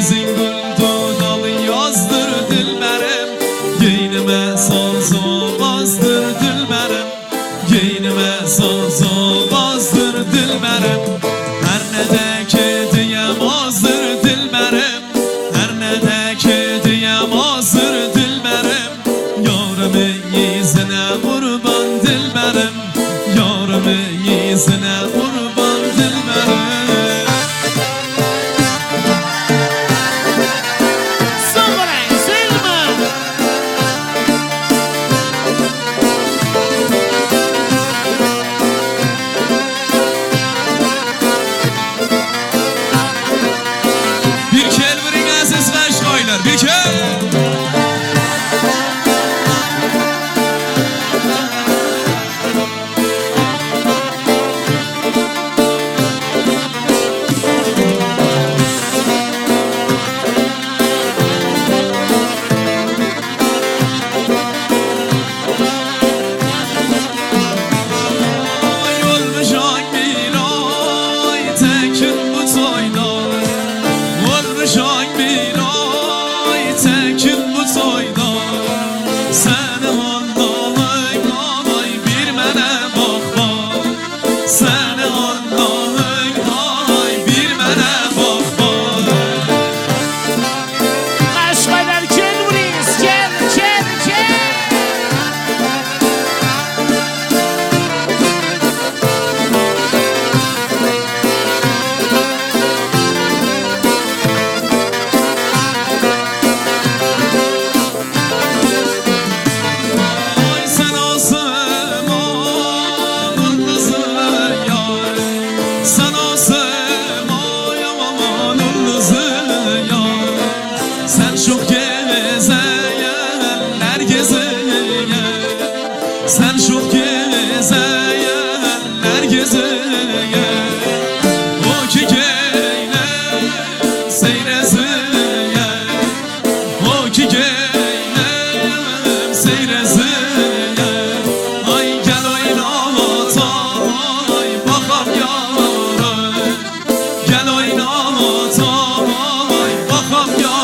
Payizin gül dudalı yazdır dilberim, geynime sazamazdır dilberim, geynime sazamazdır dilberim. Her ne de ki diyem azdır dilberim, her ne de ki diyem azdır dilberim. Yarımın yüzüne kurban dilberim, yarımın yüzüne kurban dilberim. Bir kez sen çok gezeyenler gezeyen, o ki geyle seyrezeyen, o ki geyle seyrezeyen. Ay gel oynata ay bakam yara, gel oynata ay bakam yara.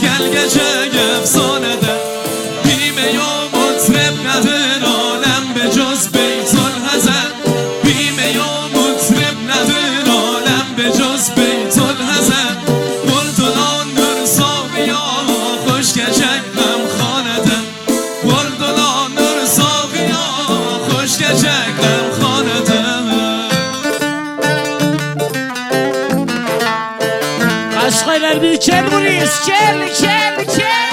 Gel gece efsanede Bime ya mutreb nedir alem be caz beytul hazen, Bime ya mutreb nedir alem be caz beytul hazen. Vurdulan nur saviya hoş gecekmem khaneden, Vurdulan nur saviya hoş gecekmem khaneden. Aşkaylar bir kel burayız, kel kel kel.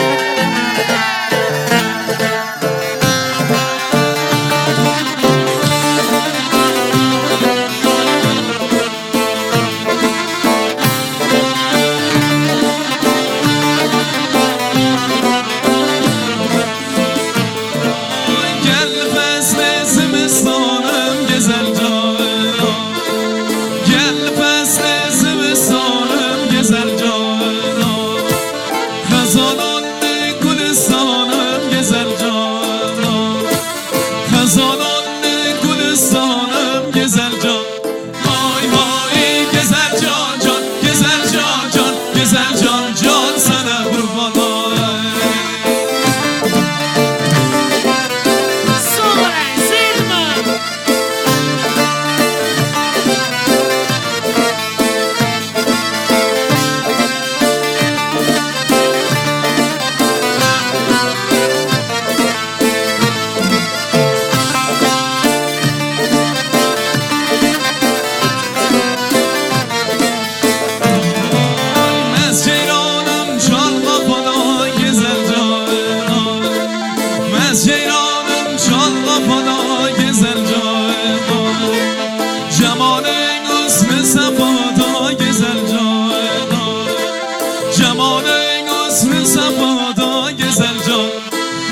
دادا گزل جان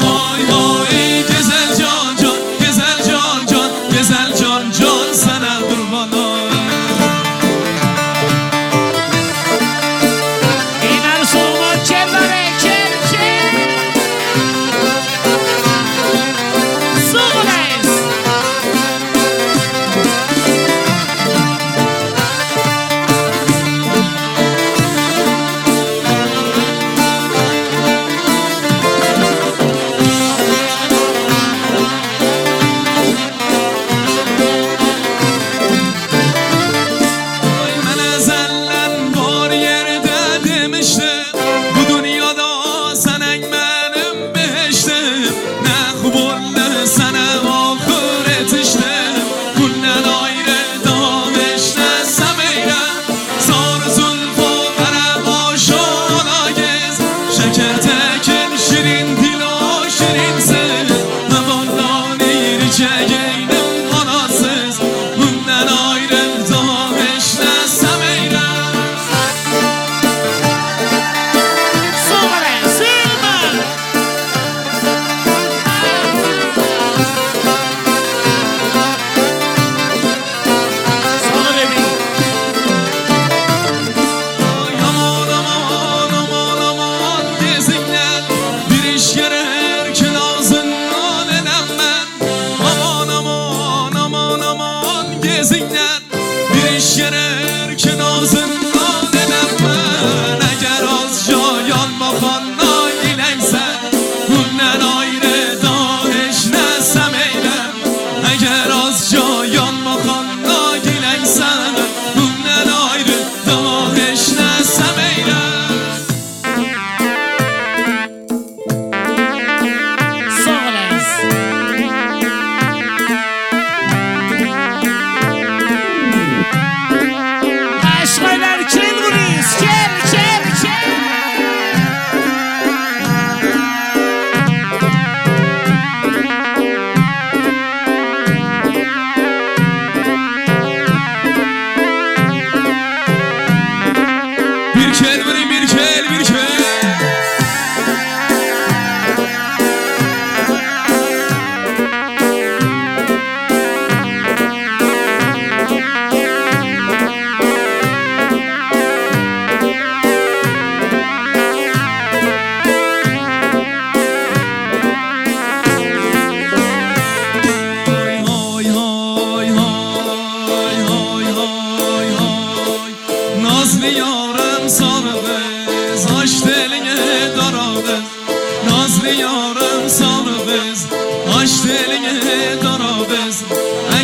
های های گزل جان جان گزل جان جان گزل جان جان سنه قربانا این ارسوما چلاره چل چل سوغلس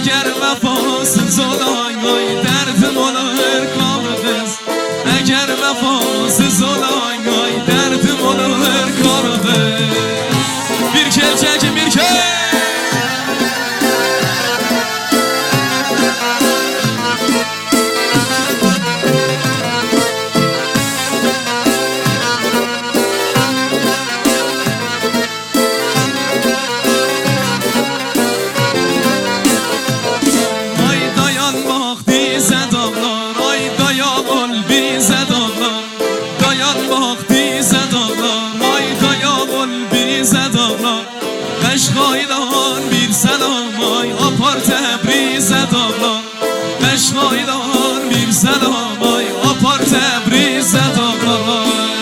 اگر وفاسız olan ay derdim olur kalırız اگر وفاسız olan ay derdim olur kalırız bir kel çekin bir kel Qashqoydan bir salom ay apar Tabriz dog'lar Qashqoydan bir salom ay apar Tabriz dog'lar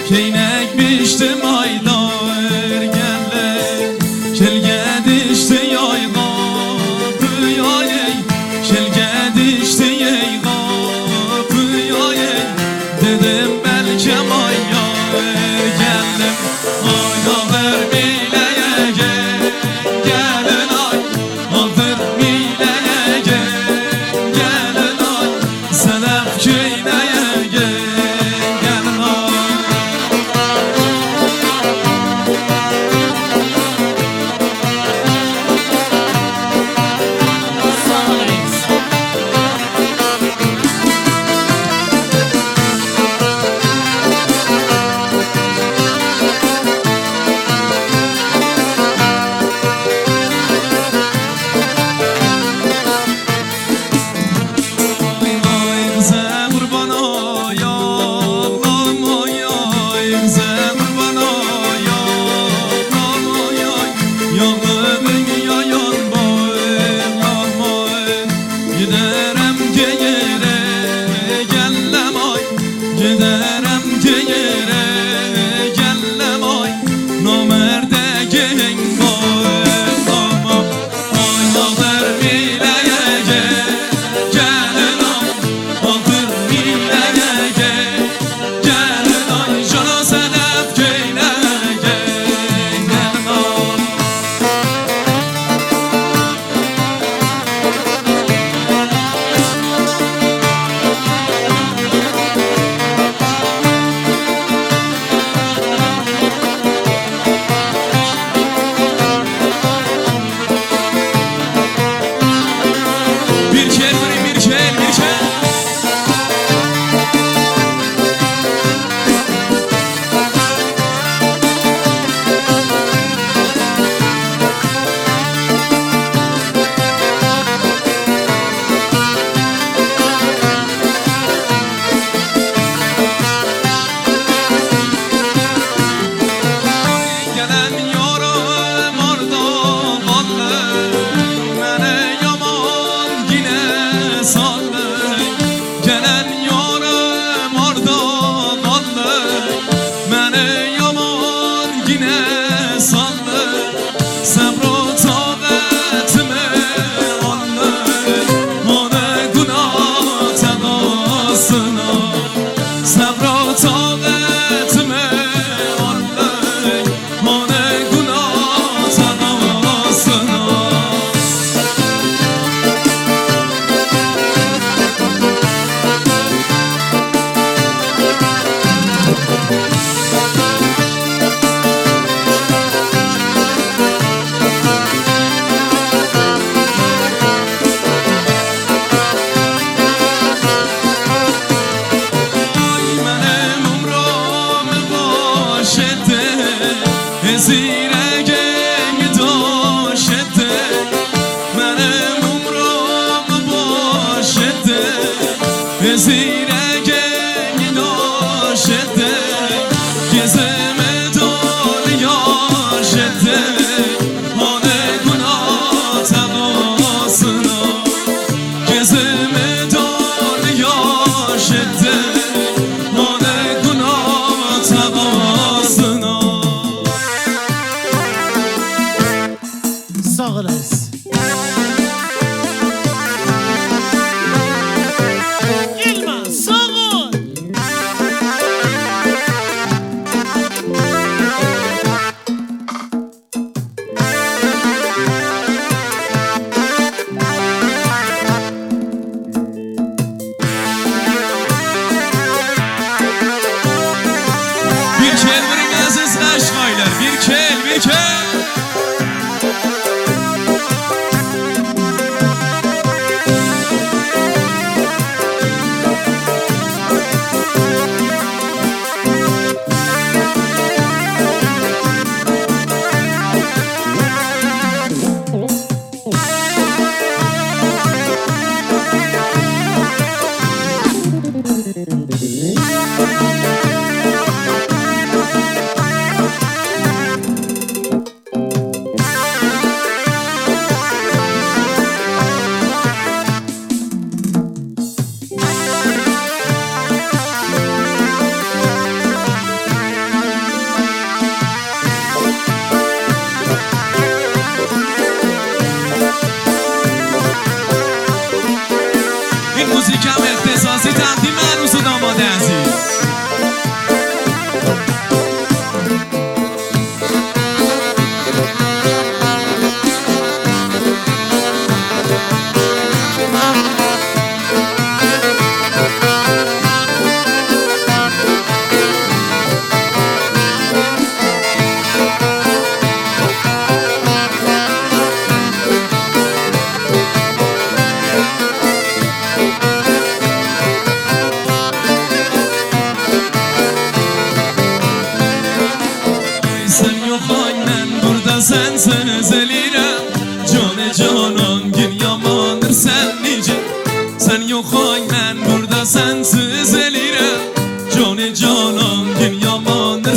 Keynek biçti maylar geldi Kelge dişti yayga Pıyayey Kelge dişti yayga Pıyayey Dedim belki mayar geldim Ayağır bileye gelin ay Aldır bileye gelin ay Sedef köyneye gelin ay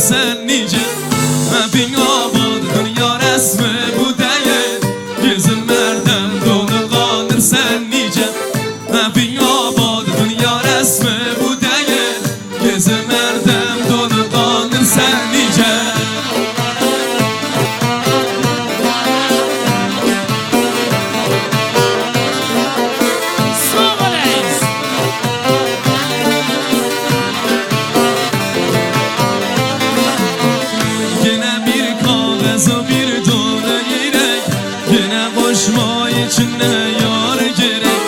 sen nice bin abad dünya resmi bu değil Gözüm erdem dolu kalır sen nice bin abad dünya resmi bu değil Gözüm erdem dolu kalır sen nice İçine yar gerek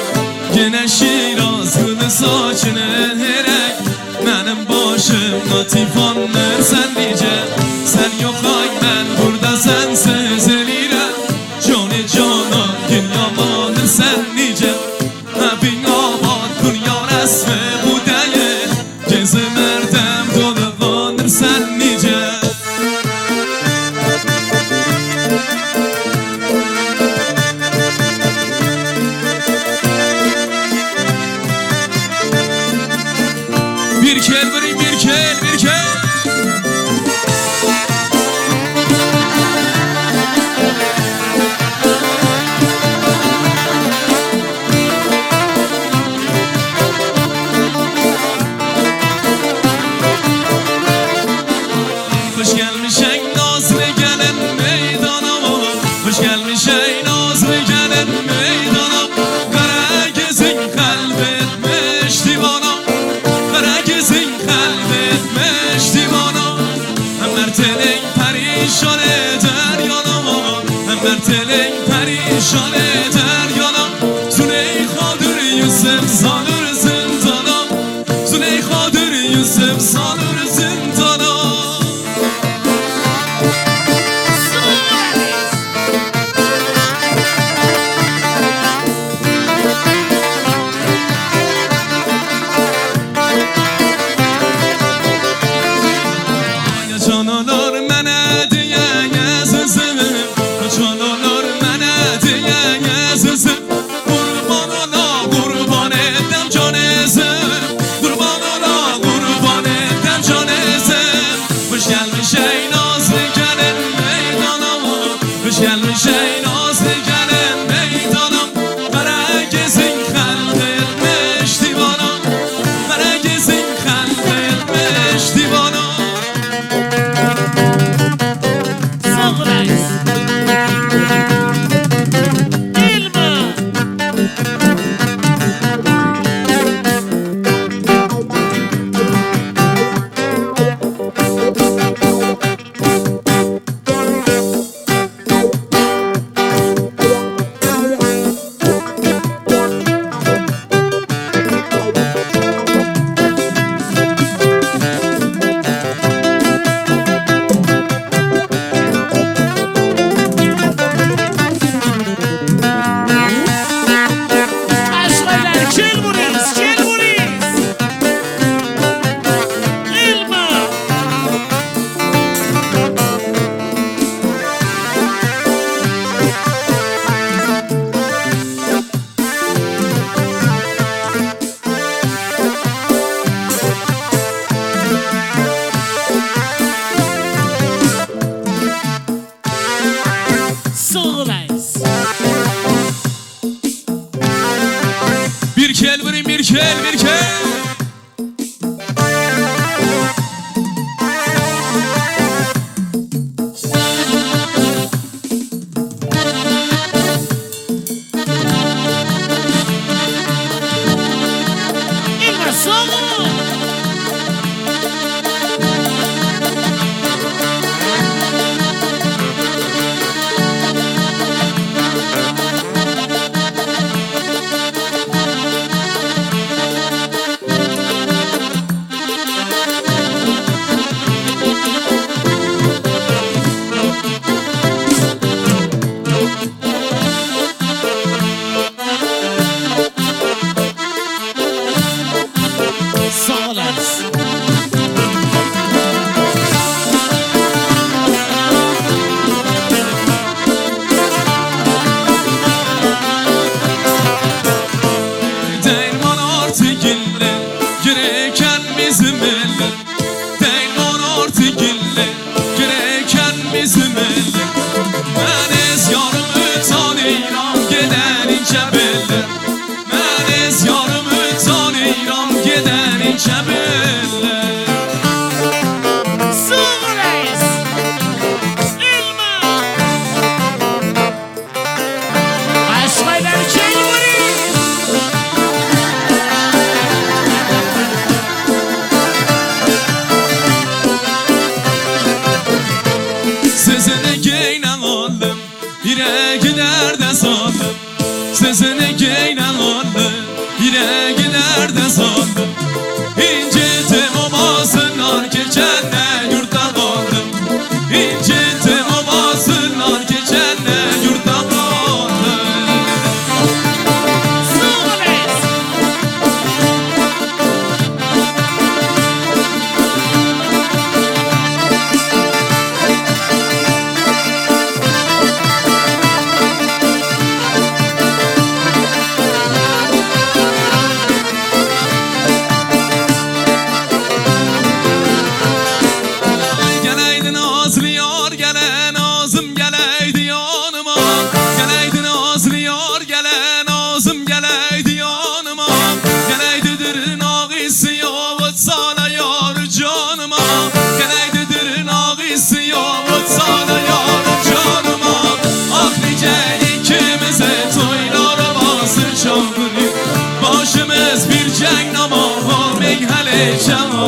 Gene Şirazlı saçını herek Benim başımda tifanlar sen nice Sen yok ay ben burada sensiz elirem Canı cana gün yamanır sen nice Bin abad dünya resmi bu değil Gezim erdem dolu kanır sen nice Bir kel vurayım bir kel bir kel Hoş gelmiş ey nazlı gelen meydana Hoş gelmiş ey nazlı gelen meydana Kara gözün kalbetmiş divana Kara gözün kalbetmiş divana Mertelin perişan eder yana Mertelin perişan eder yana Züleyxadır Yusuf salır zindana Züleyxadır Yusuf salır zindana Canalar mənə deyən əzizim Canalar mənə deyən əzizim Qurban ola qurban edəm can əzim Qurban ola qurban edəm can əzim Hoş gəlmiş ey nazlı gəlin meydanam Hoş gəlmiş ey nazlı gəlin meydanam Qara gezin xəlq etmiş divanam Qara gezin xəlq etmiş divanam Bir kel vurayım bir kel bir kel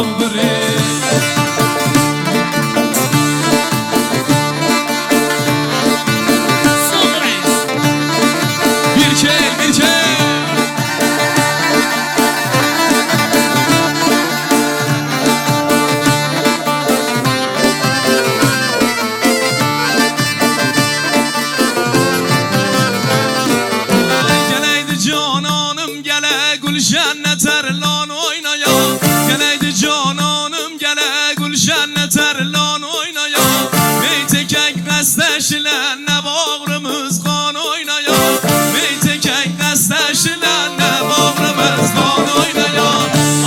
بری ترلان oynaya Geleydi cananım gele gülşenle terlan oynaya Meytekek desteşilenle bağrımız kan oynaya Meytekek desteşilenle bağrımız kan oynaya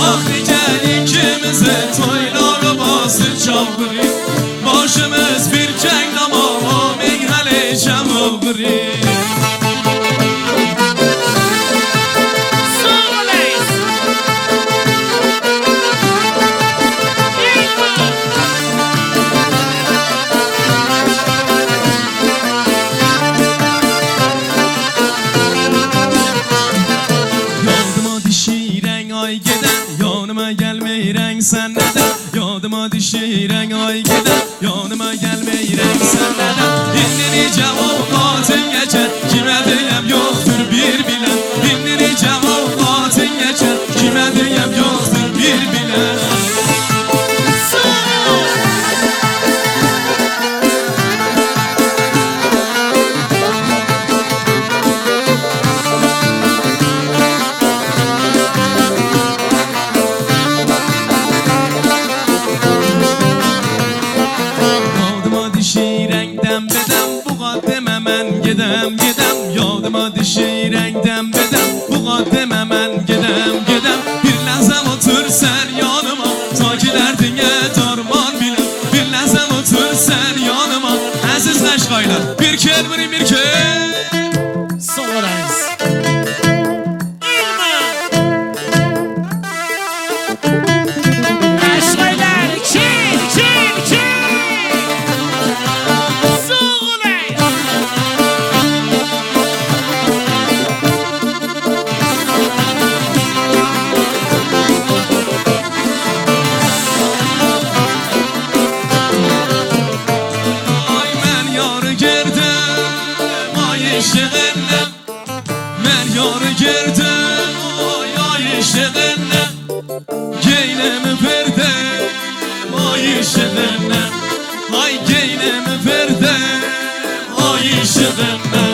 Ah gel ikimizi toyları bası çavgırı Başımız bir cenglama megreli cemavgırı sen neden Yadıma düşüren ay gider Yanıma gelmeyiren sen neden İndiri cevaplatın geçer Kime diyem yoktur bir bilen İndiri cevaplatın geçer Kime diyem yoktur bir bilen Gedem gedem yadıma düşürən dem bedem Bu qaddem hemen gedem Bir ləhzəm otur sen yanıma Ta ki dərdinə darman biləm Bir ləhzəm otur sen yanıma Əziz Nəşqaylar bir kel vurayım bir kel Soğurayız Nəşqaylar kel işiğinle Men yarı girdim ay işiğinle Geylemi verdim ay işiğinle Ay geylemi verdim ay işiğinle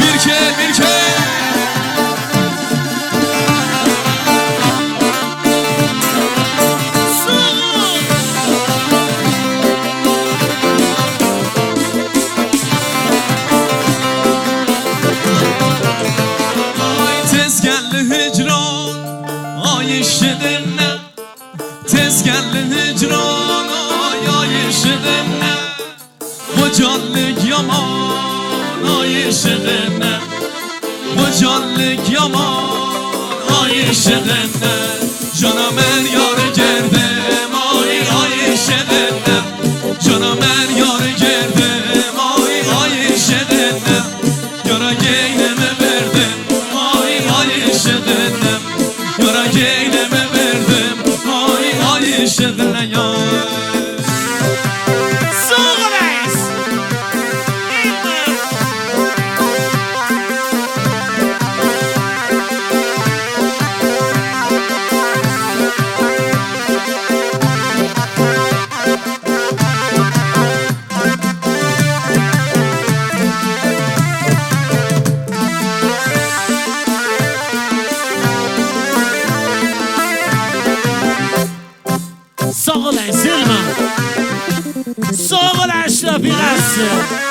Bir kel işidinle Tezkelli hicran ay işidinle Bu canlık yaman ay işidinle Bu canlık yaman ay işidinle Cana men yarı girdim ay işidinle Cana men yarı girdim ay işidinle Yara geynemi verdim ay işidinle Yara geynemi verdim ay işidinle ya Soğurayız Sağ ol Selma. Sağ ol Eşref İğası.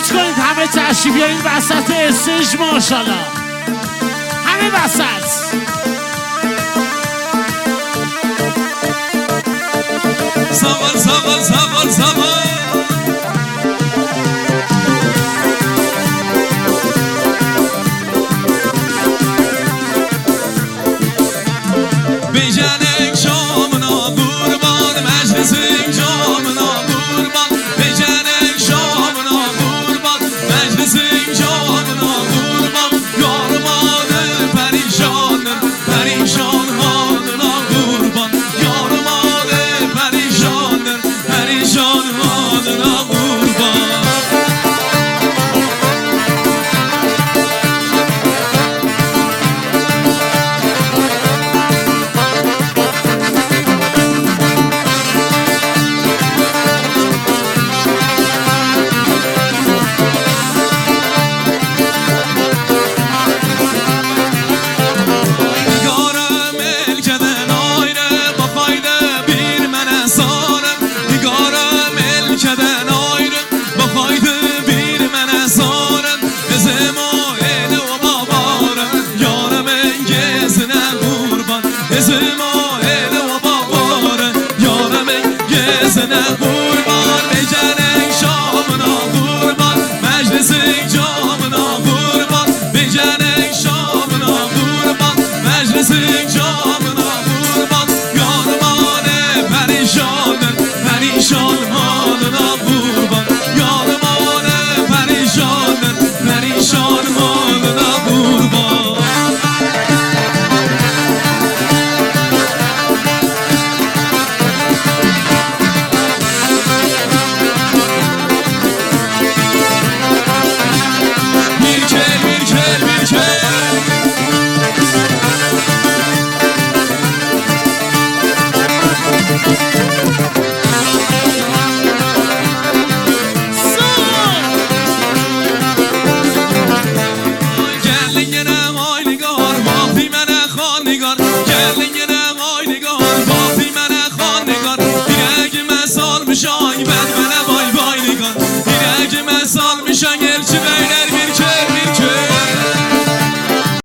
دقت کنید همه تشریف بیارید وسط استیج ماشاءالله همه وسط سوال سوال سوال سوال بجنک شامنا قربان مجلسین جامنا قربان بجنک شامنا قربان مجلسین جامنا قربان یارمان پریشان پریشان حالنا قربان یارمان پریشان پریشان حالنا قربان قربان بجنک شامنا قربان مجلسین جامنا قربان بجنک شامنا قربان مجلسین جامنا قربان یارمان پریشان پریشان حالنا قربان یارمان پریشان پریشان حالنا قربان شای بد منه وای وای نگار دیگه اگه من سال میشن گلچین